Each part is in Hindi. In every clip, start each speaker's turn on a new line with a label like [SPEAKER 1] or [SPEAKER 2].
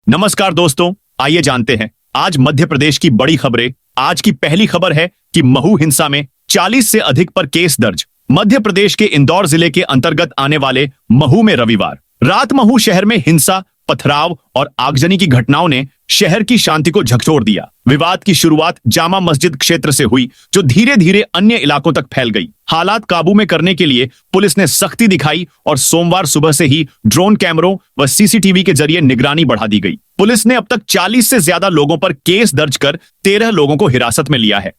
[SPEAKER 1] नमस्कार दोस्तों, आइए जानते हैं आज मध्य प्रदेश की बड़ी खबरें। आज की पहली खबर है कि महू हिंसा में 40 से अधिक पर केस दर्ज। मध्य प्रदेश के इंदौर जिले के अंतर्गत आने वाले महू में रविवार रात महू शहर में हिंसा, पथराव और आगजनी की घटनाओं ने शहर की शांति को झकझोर दिया। विवाद की शुरुआत जामा मस्जिद क्षेत्र से हुई, जो धीरे धीरे अन्य इलाकों तक फैल गई। हालात काबू में करने के लिए पुलिस ने सख्ती दिखाई और सोमवार सुबह से ही ड्रोन कैमरों व सीसीटीवी के जरिए निगरानी बढ़ा दी गई। पुलिस ने अब तक 40 से ज्यादा लोगों पर केस दर्ज कर 13 लोगों को हिरासत में लिया है।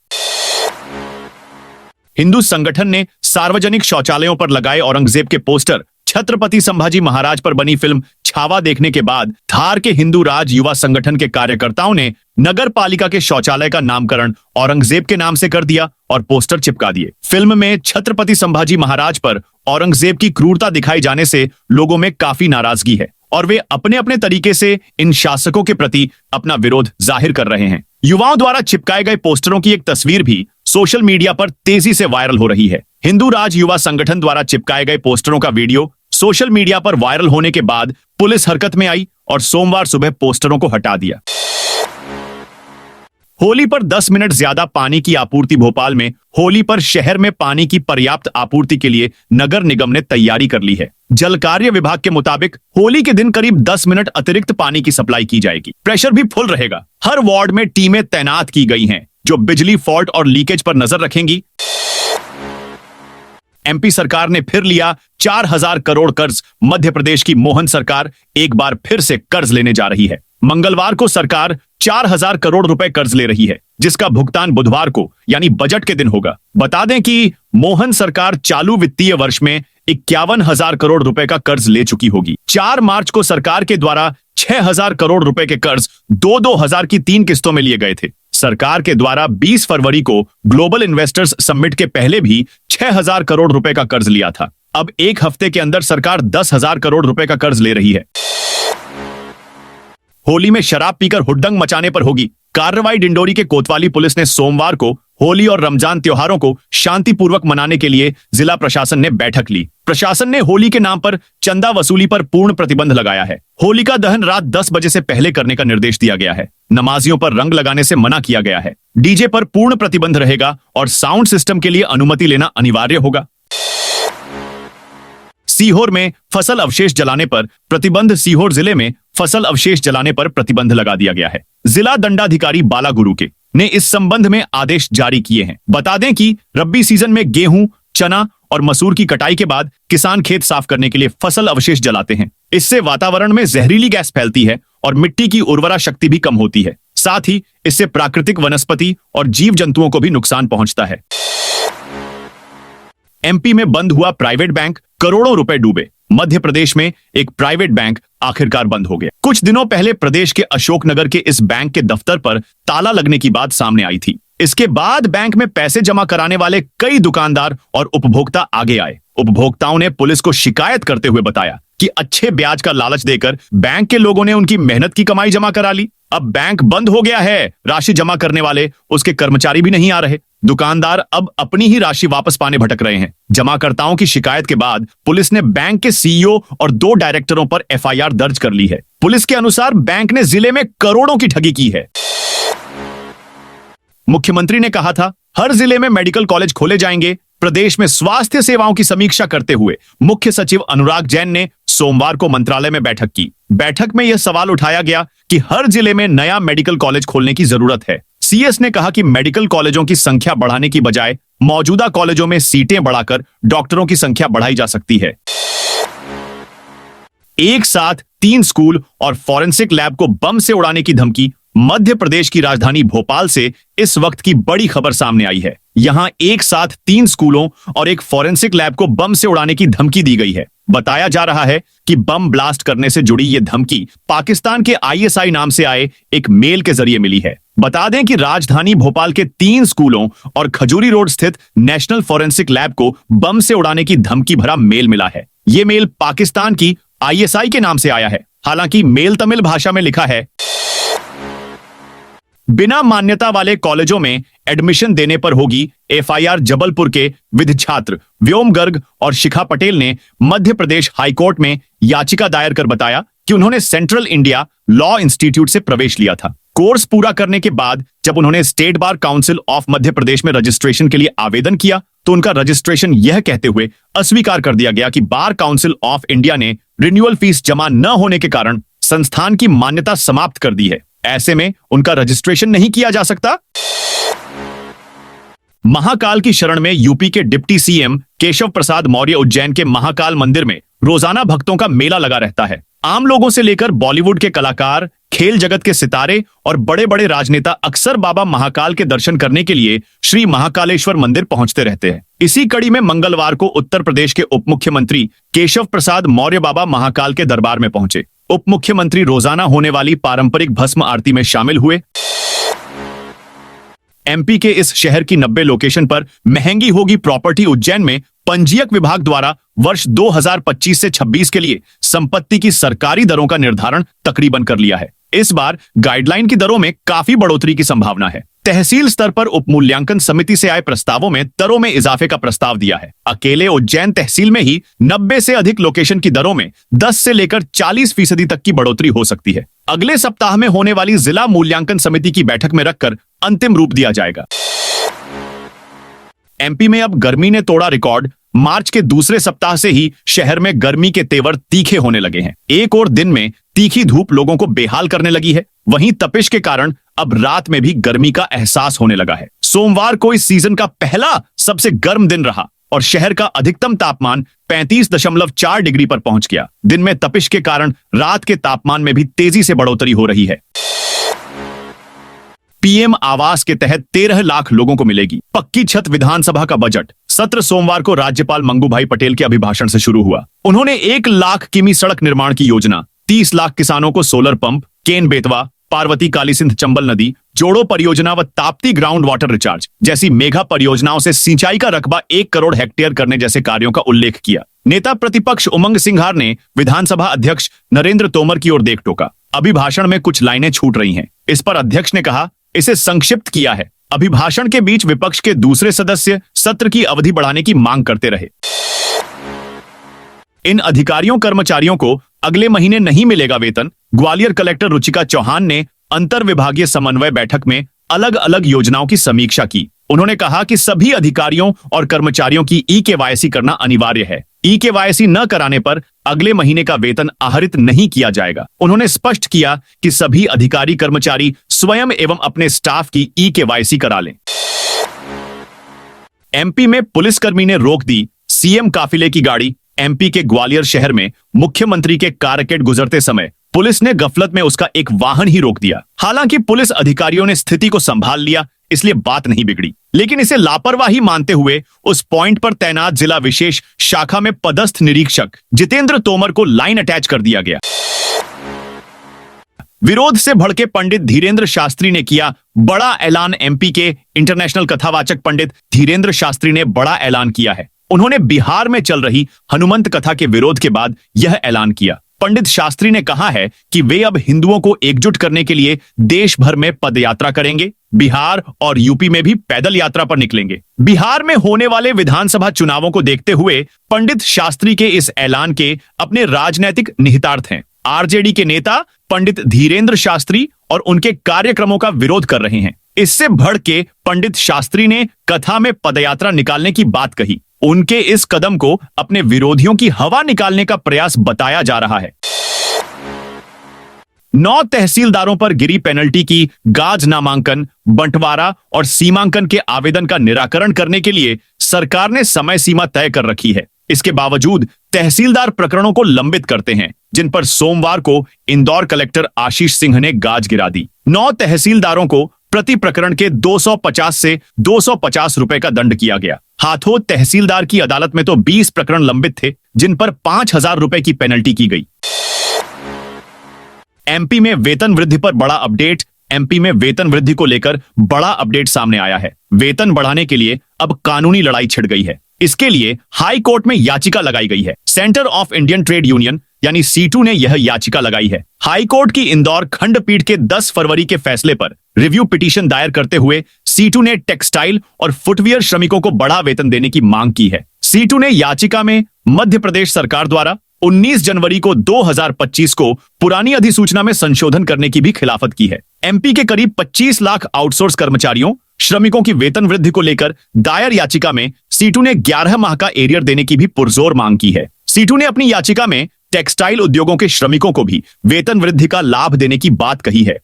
[SPEAKER 1] हिंदू संगठन ने सार्वजनिक शौचालयों पर लगाए औरंगजेब के पोस्टर, छत्रपति संभाजी महाराज पर बनी फिल्म छावा देखने के बाद धार के हिंदू राज युवा संगठन के कार्यकर्ताओं ने नगर पालिका के शौचालय का नामकरण औरंगजेब के नाम से कर दिया और पोस्टर चिपका दिए। फिल्म में छत्रपति संभाजी महाराज पर औरंगजेब की क्रूरता दिखाई जाने से लोगों में काफी नाराजगी है और वे अपने अपने तरीके से इन शासकों के प्रति अपना विरोध जाहिर कर रहे हैं। युवाओं द्वारा चिपकाए गए पोस्टरों की एक तस्वीर भी सोशल मीडिया पर तेजी से वायरल हो रही है। हिंदू राज युवा संगठन द्वारा चिपकाए गए पोस्टरों का वीडियो सोशल मीडिया पर वायरल होने के बाद पुलिस हरकत में आई और सोमवार सुबह पोस्टरों को हटा दिया। होली पर 10 मिनट ज्यादा पानी की आपूर्ति। भोपाल में होली पर शहर में पानी की पर्याप्त आपूर्ति के लिए नगर निगम ने तैयारी कर ली है। जल कार्य विभाग के मुताबिक होली के दिन करीब 10 मिनट अतिरिक्त पानी की सप्लाई की जाएगी। प्रेशर भी फुल रहेगा। हर वार्ड में टीमें तैनात की गई हैं, जो बिजली फॉल्ट और लीकेज पर नजर रखेंगी। एमपी सरकार ने फिर लिया 4000 करोड़ कर्ज। मध्य प्रदेश की मोहन सरकार एक बार फिर से कर्ज लेने जा रही है। मंगलवार को सरकार 4000 करोड़ रुपए कर्ज ले रही है, जिसका भुगतान बुधवार को यानी बजट के दिन होगा। बता दें कि मोहन सरकार चालू वित्तीय वर्ष में 51,000 करोड़ रुपए का कर्ज ले चुकी होगी। 4 मार्च को सरकार के द्वारा 6000 करोड़ रुपए के कर्ज 2-2 हजार की 3 किस्तों में लिए गए थे। सरकार के द्वारा 20 फरवरी को ग्लोबल इन्वेस्टर्स समिट के पहले भी 6000 करोड़ रुपए का कर्ज लिया था। अब एक हफ्ते के अंदर सरकार 10,000 करोड़ रुपए का कर्ज ले रही है। होली में शराब पीकर हुड़दंग मचाने पर होगी कार्रवाई। डिंडोरी के कोतवाली पुलिस ने सोमवार को होली और रमजान त्योहारों को शांतिपूर्वक मनाने के लिए जिला प्रशासन ने बैठक ली। प्रशासन ने होली के नाम पर चंदा वसूली पर पूर्ण प्रतिबंध लगाया है। होलिका दहन रात 10 बजे से पहले करने का निर्देश दिया गया है। नमाजियों पर रंग लगाने से मना किया गया है। डीजे पर पूर्ण प्रतिबंध रहेगा और साउंड सिस्टम के लिए अनुमति लेना अनिवार्य होगा। सीहोर में फसल अवशेष जलाने पर प्रतिबंध। सीहोर जिले में फसल अवशेष जलाने पर प्रतिबंध लगा दिया गया है। जिला दंडाधिकारी बाला गुरु के ने इस संबंध में आदेश जारी किए हैं। बता दें कि रब्बी सीजन में गेहूं, चना और मसूर की कटाई के बाद किसान खेत साफ करने के लिए फसल अवशेष जलाते हैं। इससे वातावरण में जहरीली गैस फैलती है और मिट्टी की उर्वरा शक्ति भी कम होती है। साथ ही इससे प्राकृतिक वनस्पति और जीव जंतुओं को भी नुकसान पहुंचता है। एमपी में बंद हुआ प्राइवेट बैंक, करोड़ों रुपए डूबे। मध्य प्रदेश में एक प्राइवेट बैंक आखिरकार बंद हो गया। कुछ दिनों पहले प्रदेश के अशोकनगर के इस बैंक के दफ्तर पर ताला लगने की बात सामने आई थी। इसके बाद बैंक में पैसे जमा कराने वाले कई दुकानदार और उपभोक्ता आगे आए। उपभोक्ताओं ने पुलिस को शिकायत करते हुए बताया कि अच्छे ब्याज का लालच देकर बैंक के लोगों ने उनकी मेहनत की कमाई जमा करा ली। अब बैंक बंद हो गया है। राशि जमा करने वाले उसके कर्मचारी भी नहीं आ रहे। दुकानदार अब अपनी ही राशि वापस पाने भटक रहे हैं। जमाकर्ताओं की शिकायत के बाद पुलिस ने बैंक के सीईओ और 2 डायरेक्टरों पर एफआईआर दर्ज कर ली है। पुलिस के अनुसार बैंक ने जिले में करोड़ों की ठगी की है। मुख्यमंत्री ने कहा था, हर जिले में मेडिकल कॉलेज खोले जाएंगे। प्रदेश में स्वास्थ्य सेवाओं की समीक्षा करते हुए मुख्य सचिव अनुराग जैन ने सोमवार को मंत्रालय में बैठक की। बैठक में यह सवाल उठाया गया कि हर जिले में नया मेडिकल कॉलेज खोलने की जरूरत है। सीएस ने कहा कि मेडिकल कॉलेजों की संख्या बढ़ाने की बजाय मौजूदा कॉलेजों में सीटें बढ़ाकर डॉक्टरों की संख्या बढ़ाई जा सकती है। एक साथ 3 स्कूल और फॉरेंसिक लैब को बम से उड़ाने की धमकी। मध्य प्रदेश की राजधानी भोपाल से इस वक्त की बड़ी खबर सामने आई है। यहां एक साथ 3 स्कूलों और एक फॉरेंसिक लैब को बम से उड़ाने की धमकी दी गई है। बताया जा रहा है कि बम ब्लास्ट करने से जुड़ी यह धमकी पाकिस्तान के आईएसआई नाम से आए एक मेल के जरिए मिली है। बता दें कि राजधानी भोपाल के 3 स्कूलों और खजूरी रोड स्थित नेशनल फॉरेंसिक लैब को बम से उड़ाने की धमकी भरा मेल मिला है। यह मेल पाकिस्तान की आईएसआई के नाम से आया है। हालांकि मेल तमिल भाषा में लिखा है। बिना मान्यता वाले कॉलेजों में एडमिशन देने पर होगी एफआईआर। जबलपुर के विधि छात्र व्योम गर्ग और शिखा पटेल ने मध्य प्रदेश हाईकोर्ट में याचिका दायर कर बताया कि उन्होंने सेंट्रल इंडिया लॉ इंस्टीट्यूट से प्रवेश लिया था। कोर्स पूरा करने के बाद जब उन्होंने state bar council of Madhya Pradesh में रजिस्ट्रेशन के लिए आवेदन किया तो उनका रजिस्ट्रेशन यह कहते हुए अस्वीकार कर दिया गया कि बार काउंसिल ऑफ इंडिया ने रिन्यूअल फीस जमा न होने के कारण संस्थान की मान्यता समाप्त कर दी है। ऐसे में उनका रजिस्ट्रेशन नहीं किया जा सकता। महाकाल की शरण में यूपी के डिप्टी सीएम केशव प्रसाद मौर्य उज्जैन के महाकाल मंदिर में रोजाना भक्तों का मेला लगा रहता है। आम लोगों से लेकर बॉलीवुड के कलाकार, खेल जगत के सितारे और बड़े बड़े राजनेता अक्सर बाबा महाकाल के दर्शन करने के लिए श्री महाकालेश्वर मंदिर पहुंचते रहते हैं। इसी कड़ी में मंगलवार को उत्तर प्रदेश के उप मुख्यमंत्री केशव प्रसाद मौर्य बाबा महाकाल के दरबार में पहुंचे। उप मुख्यमंत्री रोजाना होने वाली पारंपरिक भस्म आरती में शामिल हुए। एमपी के इस शहर की 90 लोकेशन पर महंगी होगी प्रॉपर्टी उज्जैन में पंजीयक विभाग द्वारा वर्ष 2025 से 26 के लिए संपत्ति की सरकारी दरों का निर्धारण तकरीबन कर लिया है। इस बार गाइडलाइन की दरों में काफी बढ़ोतरी की संभावना है। तहसील स्तर पर उप मूल्यांकन समिति से आए प्रस्तावों में दरों में इजाफे का प्रस्ताव दिया है। अकेले उज्जैन तहसील में ही 90 से अधिक लोकेशन की दरों में 10 से लेकर 40% तक की बढ़ोतरी हो सकती है। अगले सप्ताह में होने वाली जिला मूल्यांकन समिति की बैठक में रखकर अंतिम रूप दिया जाएगा। एमपी में अब गर्मी ने तोड़ा रिकॉर्ड। मार्च के दूसरे सप्ताह से ही शहर में गर्मी के तेवर तीखे होने लगे हैं। एक और दिन में तीखी धूप लोगों को बेहाल करने लगी है, वहीं तपिश के कारण अब रात में भी गर्मी का एहसास होने लगा है। सोमवार को इस सीजन का पहला सबसे गर्म दिन रहा और शहर का अधिकतम तापमान 35.4 डिग्री पर पहुंच गया। दिन में तपिश के कारण रात के तापमान में भी तेजी से बढ़ोतरी हो रही है। पीएम आवास के तहत 13 लाख लोगों को मिलेगी पक्की छत। विधानसभा का बजट सत्र सोमवार को राज्यपाल मंगूभाई पटेल के अभिभाषण से शुरू हुआ। उन्होंने 1 लाख किमी सड़क निर्माण की योजना, 30 लाख किसानों को सोलर पंप, केन बेतवा, पार्वती कालीसिंध चंबल नदी जोड़ो परियोजना व ताप्ती ग्राउंड वाटर रिचार्ज जैसी मेगा परियोजनाओं से सिंचाई का रकबा 1 करोड़ हेक्टेयर करने जैसे कार्यों का उल्लेख किया। नेता प्रतिपक्ष उमंग सिंघार ने विधानसभा अध्यक्ष नरेंद्र तोमर की ओर देख टोका। अभिभाषण में कुछ लाइनें छूट रही हैं। इस पर अध्यक्ष ने कहा, इसे संक्षिप्त किया है। अभिभाषण के बीच विपक्ष के दूसरे सदस्य सत्र की अवधि बढ़ाने की मांग करते रहे। इन अधिकारियों कर्मचारियों को अगले महीने नहीं मिलेगा वेतन। ग्वालियर कलेक्टर रुचिका चौहान ने अंतर विभागीय समन्वय बैठक में अलग अलग योजनाओं की समीक्षा की। उन्होंने कहा कि सभी अधिकारियों और कर्मचारियों की ई-केवाईसी करना अनिवार्य है। ई-केवाईसी न कराने पर अगले महीने का वेतन आहरित नहीं किया जाएगा। उन्होंने स्पष्ट किया कि सभी अधिकारी कर्मचारी स्वयं एवं अपने स्टाफ की ई-केवाईसी करा लें। एमपी में पुलिसकर्मी ने रोक दी सीएम काफिले की गाड़ी। एमपी के ग्वालियर शहर में मुख्यमंत्री के कारकेड गुजरते समय पुलिस ने गफलत में उसका एक वाहन ही रोक दिया। हालांकि पुलिस अधिकारियों ने स्थिति को संभाल लिया, इसलिए बात नहीं बिगड़ी, लेकिन इसे लापरवाही मानते हुए उस पॉइंट पर तैनात जिला विशेष शाखा में पदस्थ निरीक्षक जितेंद्र तोमर को लाइन अटैच कर दिया गया। विरोध से भड़के पंडित धीरेन्द्र शास्त्री ने किया बड़ा ऐलान। एमपी के इंटरनेशनल कथावाचक पंडित धीरेन्द्र शास्त्री ने बड़ा ऐलान किया है। उन्होंने बिहार में चल रही हनुमंत कथा के विरोध के बाद यह ऐलान किया। पंडित शास्त्री ने कहा है कि वे अब हिंदुओं को एकजुट करने के लिए देश भर में पदयात्रा करेंगे। बिहार और यूपी में भी पैदल यात्रा पर निकलेंगे। बिहार में होने वाले विधानसभा चुनावों को देखते हुए पंडित शास्त्री के इस ऐलान के अपने राजनीतिक निहितार्थ हैं। आरजेडी के नेता पंडित धीरेन्द्र शास्त्री और उनके कार्यक्रमों का विरोध कर रहे हैं। इससे भड़के पंडित शास्त्री ने कथा में पदयात्रा निकालने की बात कही। उनके इस कदम को अपने विरोधियों की हवा निकालने का प्रयास बताया जा रहा है। 9 तहसीलदारों पर गिरी पेनल्टी की गाज नामांकन, बंटवारा और सीमांकन के आवेदन का निराकरण करने के लिए सरकार ने समय सीमा तय कर रखी है। इसके बावजूद तहसीलदार प्रकरणों को लंबित करते हैं, जिन पर सोमवार को इंदौर कलेक्टर आशीष सिंह ने गाज गिरा दी। 9 तहसीलदारों को प्रति प्रकरण के 250 से 250 रुपए का दंड किया गया। हाथों तहसीलदार की अदालत में तो 20 प्रकरण लंबित थे, जिन पर 5000 रुपए की पेनल्टी की गई। एमपी में वेतन वृद्धि पर बड़ा अपडेट। एमपी में वेतन वृद्धि को लेकर बड़ा अपडेट सामने आया है। वेतन बढ़ाने के लिए अब कानूनी लड़ाई छिड़ गई है। इसके लिए हाई कोर्ट में याचिका लगाई गई है। Centre of Indian trade union यानी सीटू ने यह याचिका लगाई है। हाई कोर्ट की इंदौर खंडपीठ के 10 फरवरी के फैसले पर रिव्यू पिटीशन दायर करते हुए सीटू ने टेक्सटाइल और फुटवियर श्रमिकों को बड़ा वेतन देने की मांग की है। सीटू ने याचिका में मध्य प्रदेश सरकार द्वारा 19 जनवरी को 2025 को पुरानी अधिसूचना में संशोधन करने की भी खिलाफत की है। एमपी के करीब 25 लाख आउटसोर्स कर्मचारियों श्रमिकों की वेतन वृद्धि को लेकर दायर याचिका में सीटू ने 11 माह का एरियर देने की भी पुरजोर मांग की है। सीटू ने अपनी याचिका में टेक्सटाइल उद्योगों के श्रमिकों को भी वेतन वृद्धि का लाभ देने की बात कही है।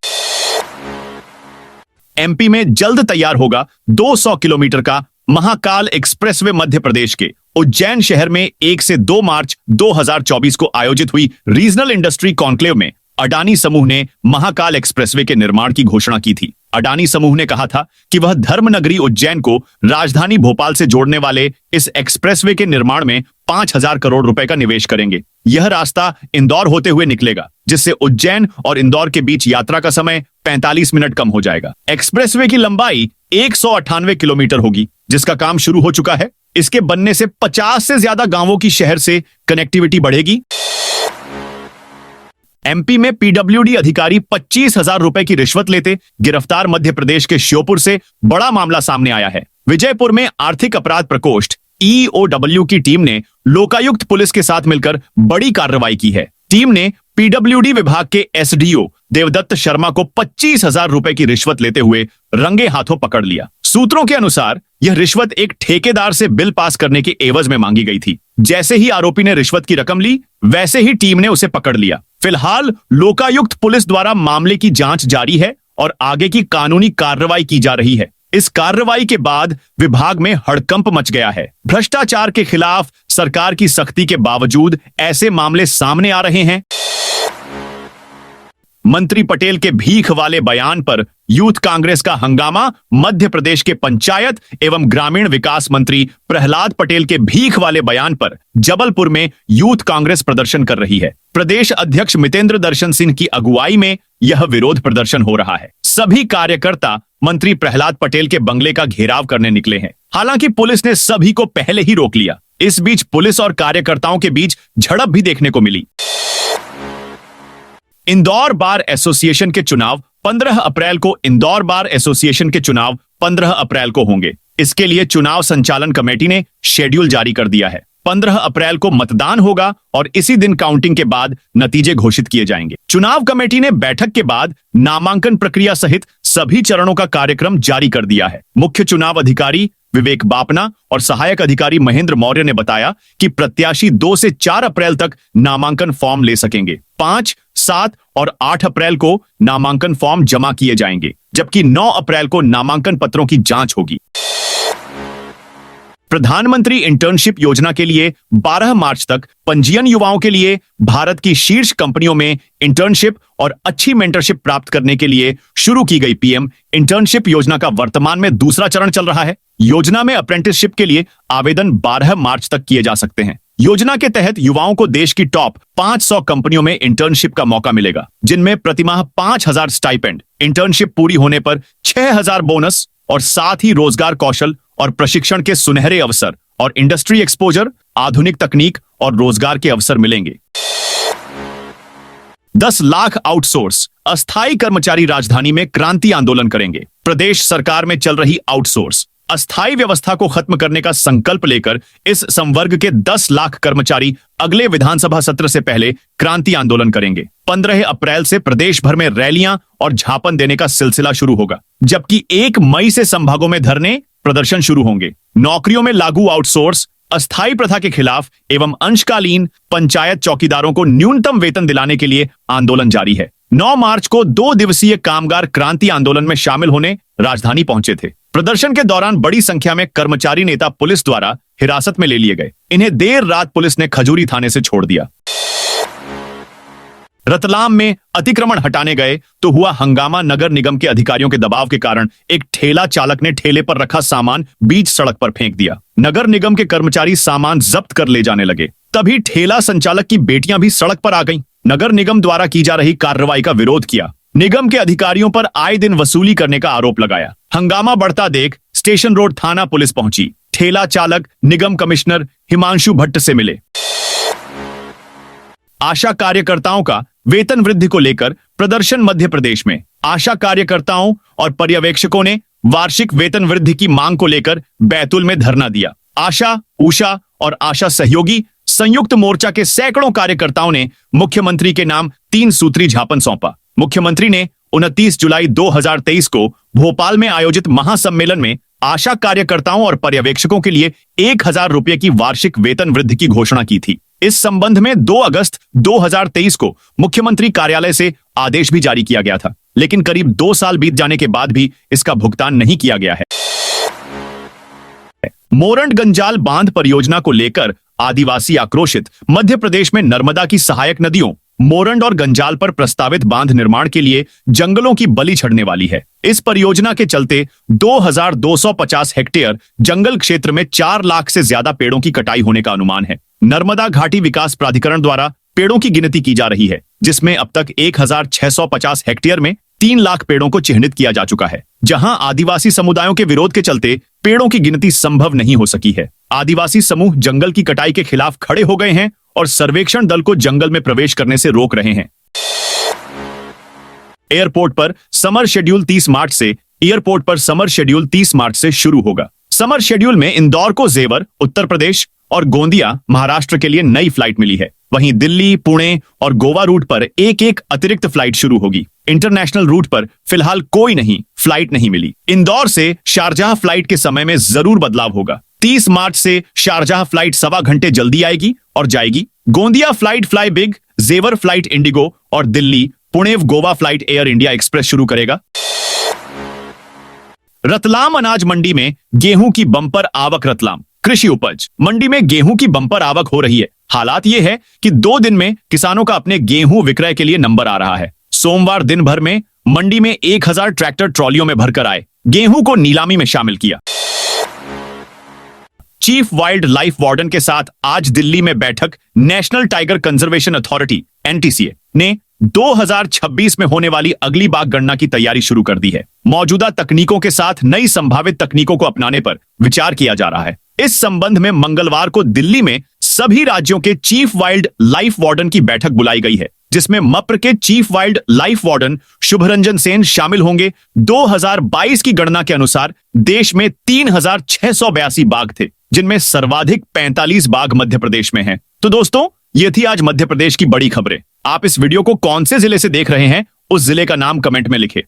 [SPEAKER 1] एमपी में जल्द तैयार होगा 200 किलोमीटर का महाकाल एक्सप्रेसवे। मध्य प्रदेश के उज्जैन शहर में 1 से 2 मार्च 2024 को आयोजित हुई रीजनल इंडस्ट्री कॉन्क्लेव में अडानी समूह ने महाकाल एक्सप्रेसवे के निर्माण की घोषणा की थी। अडानी समूह ने कहा था कि वह धर्मनगरी उज्जैन को राजधानी भोपाल से जोड़ने वाले इस एक्सप्रेसवे के निर्माण में 5,000 करोड़ रुपए का निवेश करेंगे। यह रास्ता इंदौर होते हुए निकलेगा, जिससे उज्जैन और इंदौर के बीच यात्रा का समय 45 मिनट कम हो जाएगा। एक्सप्रेसवे की लंबाई 198 किलोमीटर होगी, जिसका काम शुरू हो चुका है। इसके बनने से 50 से ज्यादा गांवों की शहर से कनेक्टिविटी बढ़ेगी। एमपी में पीडब्ल्यूडी अधिकारी 25,000 रुपए की रिश्वत लेते गिरफ्तार। मध्य प्रदेश के श्योपुर से बड़ा मामला सामने आया है। विजयपुर में आर्थिक अपराध प्रकोष्ठ ईओडब्ल्यू की टीम ने लोकायुक्त पुलिस के साथ मिलकर बड़ी कार्रवाई की है। टीम ने पीडब्ल्यूडी विभाग के एसडीओ देवदत्त शर्मा को 25,000 रुपए की रिश्वत लेते हुए रंगे हाथों पकड़ लिया। सूत्रों के अनुसार यह रिश्वत एक ठेकेदार से बिल पास करने के एवज में मांगी गई थी। जैसे ही आरोपी ने रिश्वत की रकम ली, वैसे ही टीम ने उसे पकड़ लिया। फिलहाल लोकायुक्त पुलिस द्वारा मामले की जांच जारी है और आगे की कानूनी कार्रवाई की जा रही है। इस कार्रवाई के बाद विभाग में हड़कंप मच गया है। भ्रष्टाचार के खिलाफ सरकार की सख्ती के बावजूद ऐसे मामले सामने आ रहे हैं। मंत्री पटेल के भीख वाले बयान पर यूथ कांग्रेस का हंगामा। मध्य प्रदेश के पंचायत एवं ग्रामीण विकास मंत्री प्रहलाद पटेल के भीख वाले बयान पर जबलपुर में यूथ कांग्रेस प्रदर्शन कर रही है। प्रदेश अध्यक्ष मितेंद्र दर्शन सिंह की अगुवाई में यह विरोध प्रदर्शन हो रहा है। सभी कार्यकर्ता मंत्री प्रहलाद पटेल के बंगले का घेराव करने निकले हैं। हालांकि पुलिस ने सभी को पहले ही रोक लिया। इस बीच पुलिस और कार्यकर्ताओं के बीच झड़प भी देखने को मिली। इंदौर बार एसोसिएशन के चुनाव 15 अप्रैल को इंदौर बार एसोसिएशन के चुनाव 15 अप्रैल को होंगे। इसके लिए चुनाव संचालन कमेटी ने शेड्यूल जारी कर दिया है। 15 अप्रैल को मतदान होगा और इसी दिन काउंटिंग के बाद नतीजे घोषित किए जाएंगे। चुनाव कमेटी ने बैठक के बाद नामांकन प्रक्रिया सहित सभी चरणों का कार्यक्रम जारी कर दिया है। मुख्य चुनाव अधिकारी विवेक बापना और सहायक अधिकारी महेंद्र मौर्य ने बताया कि प्रत्याशी 2 से 4 अप्रैल तक नामांकन फॉर्म ले सकेंगे। 5, 7 और 8 अप्रैल को नामांकन फॉर्म जमा किए जाएंगे, जबकि 9 अप्रैल को नामांकन पत्रों की जांच होगी। प्रधानमंत्री इंटर्नशिप योजना के लिए 12 मार्च तक पंजीयन युवाओं के लिए भारत की शीर्ष कंपनियों में इंटर्नशिप और अच्छी मेंटरशिप प्राप्त करने के लिए शुरू की गई पीएम इंटर्नशिप योजना का वर्तमान में दूसरा चरण चल रहा है। योजना में अप्रेंटिसशिप के लिए आवेदन 12 मार्च तक किए जा सकते हैं। योजना के तहत युवाओं को देश की टॉप 500 कंपनियों में इंटर्नशिप का मौका मिलेगा, जिनमें प्रतिमाह 5,000 स्टाइपेंड, इंटर्नशिप पूरी होने पर 6,000 बोनस और साथ ही रोजगार कौशल और प्रशिक्षण के सुनहरे अवसर और इंडस्ट्री एक्सपोजर, आधुनिक तकनीक और रोजगार के अवसर मिलेंगे। 10 लाख आउटसोर्स अस्थायी कर्मचारी राजधानी में क्रांति आंदोलन करेंगे। प्रदेश सरकार में चल रही आउटसोर्स अस्थायी व्यवस्था को खत्म करने का संकल्प लेकर इस संवर्ग के 10 लाख कर्मचारी अगले विधानसभा सत्र से पहले क्रांति आंदोलन करेंगे। 15 अप्रैल से प्रदेश भर में रैलियां और झापन देने का सिलसिला शुरू होगा, जबकि 1 मई से संभागों में धरने प्रदर्शन शुरू होंगे। नौकरियों में लागू आउटसोर्स अस्थायी प्रथा के खिलाफ एवं अंशकालीन पंचायत चौकीदारों को न्यूनतम वेतन दिलाने के लिए आंदोलन जारी है। 9 मार्च को 2 दिवसीय कामगार क्रांति आंदोलन में शामिल होने राजधानी पहुंचे थे। प्रदर्शन के दौरान बड़ी संख्या में कर्मचारी नेता पुलिस द्वारा हिरासत में ले लिए गए। इन्हें देर रात पुलिस ने खजूरी थाने से छोड़ दिया। रतलाम में अतिक्रमण हटाने गए तो हुआ हंगामा। नगर निगम के अधिकारियों के दबाव के कारण एक ठेला चालक ने ठेले पर रखा सामान बीच सड़क पर फेंक दिया। नगर निगम के कर्मचारी सामान जब्त कर ले जाने लगे, तभी ठेला संचालक की बेटियां भी सड़क पर आ गईं। नगर निगम द्वारा की जा रही कार्रवाई का विरोध किया। निगम के अधिकारियों पर आए दिन वसूली करने का आरोप लगाया। हंगामा बढ़ता देख स्टेशन रोड थाना पुलिस पहुंची। ठेला चालक निगम कमिश्नर हिमांशु भट्ट से मिले। आशा कार्यकर्ताओं का वेतन वृद्धि को लेकर प्रदर्शन। मध्य प्रदेश में आशा कार्यकर्ताओं और पर्यवेक्षकों ने वार्षिक वेतन वृद्धि की मांग को लेकर बैतूल में धरना दिया। आशा, उषा और आशा सहयोगी संयुक्त मोर्चा के सैकड़ों कार्यकर्ताओं ने मुख्यमंत्री के नाम 3 सूत्री ज्ञापन सौंपा। मुख्यमंत्री ने 29 जुलाई 2023 को भोपाल में आयोजित महासम्मेलन में आशा कार्यकर्ताओं और पर्यवेक्षकों के लिए 1000 रुपये की वार्षिक वेतन वृद्धि की घोषणा की थी। इस संबंध में 2 अगस्त 2023 को मुख्यमंत्री कार्यालय से आदेश भी जारी किया गया था, लेकिन करीब 2 साल बीत जाने के बाद भी इसका भुगतान नहीं किया गया है। मोरंड गंजाल बांध परियोजना को लेकर आदिवासी आक्रोशित। मध्य प्रदेश में नर्मदा की सहायक नदियों मोरंड और गंजाल पर प्रस्तावित बांध निर्माण के लिए जंगलों की बलि चढ़ने वाली है। इस परियोजना के चलते 2250 हेक्टेयर जंगल क्षेत्र में 4 लाख से ज्यादा पेड़ों की कटाई होने का अनुमान है। नर्मदा घाटी विकास प्राधिकरण द्वारा पेड़ों की गिनती की जा रही है, जिसमें अब तक 1650 हेक्टेयर में 3 लाख पेड़ों को चिन्हित किया जा चुका है। जहां आदिवासी समुदायों के विरोध के चलते पेड़ों की गिनती संभव नहीं हो सकी है। आदिवासी समूह जंगल की कटाई के खिलाफ खड़े हो गए हैं और सर्वेक्षण दल को जंगल में प्रवेश करने से रोक रहे हैं। एयरपोर्ट पर समर शेड्यूल 30 मार्च से शुरू होगा। समर शेड्यूल में इंदौर को जेवर, उत्तर प्रदेश और गोंदिया, महाराष्ट्र के लिए नई फ्लाइट मिली है। वहीं दिल्ली, पुणे और गोवा रूट पर एक अतिरिक्त फ्लाइट शुरू होगी। इंटरनेशनल रूट पर फिलहाल कोई फ्लाइट नहीं मिली। इंदौर से शारजाह फ्लाइट के समय में जरूर बदलाव होगा। 30 मार्च से शारजाह फ्लाइट 1.25 घंटे जल्दी आएगी और जाएगी। गोंदिया फ्लाइट फ्लाई बिग, जेवर फ्लाइट इंडिगो और Delhi, Pune Goa flight air India express शुरू करेगा। रतलाम अनाज मंडी में गेहूं की बंपर आवक। रतलाम कृषि उपज मंडी में गेहूं की बंपर आवक हो रही है। हालात यह है कि 2 दिन में किसानों का अपने गेहूं विक्रय के लिए नंबर आ रहा है। सोमवार दिन भर में मंडी में 1000 ट्रैक्टर ट्रॉलियों में भरकर आए गेहूं को नीलामी में शामिल किया। चीफ वाइल्ड लाइफ वार्डन के साथ आज दिल्ली में बैठक। National tiger conservation authority NTCA ने 2026 में होने वाली अगली बाघ गणना की तैयारी शुरू कर दी है। मौजूदा तकनीकों के साथ नई संभावित तकनीकों को अपनाने पर विचार किया जा रहा है। इस संबंध में मंगलवार को दिल्ली में सभी राज्यों के चीफ वाइल्ड लाइफ वार्डन की बैठक बुलाई गई है, जिसमें मप्र के chief wildlife warden Shubhranjan Sen शामिल होंगे। 2022 की गणना के अनुसार देश में 3682 बाघ थे, जिनमें सर्वाधिक 45 बाघ मध्य प्रदेश में हैं। तो दोस्तों, ये थी आज मध्य प्रदेश की बड़ी खबरें। आप इस वीडियो को कौन से जिले से देख रहे हैं, उस जिले का नाम कमेंट में लिखें।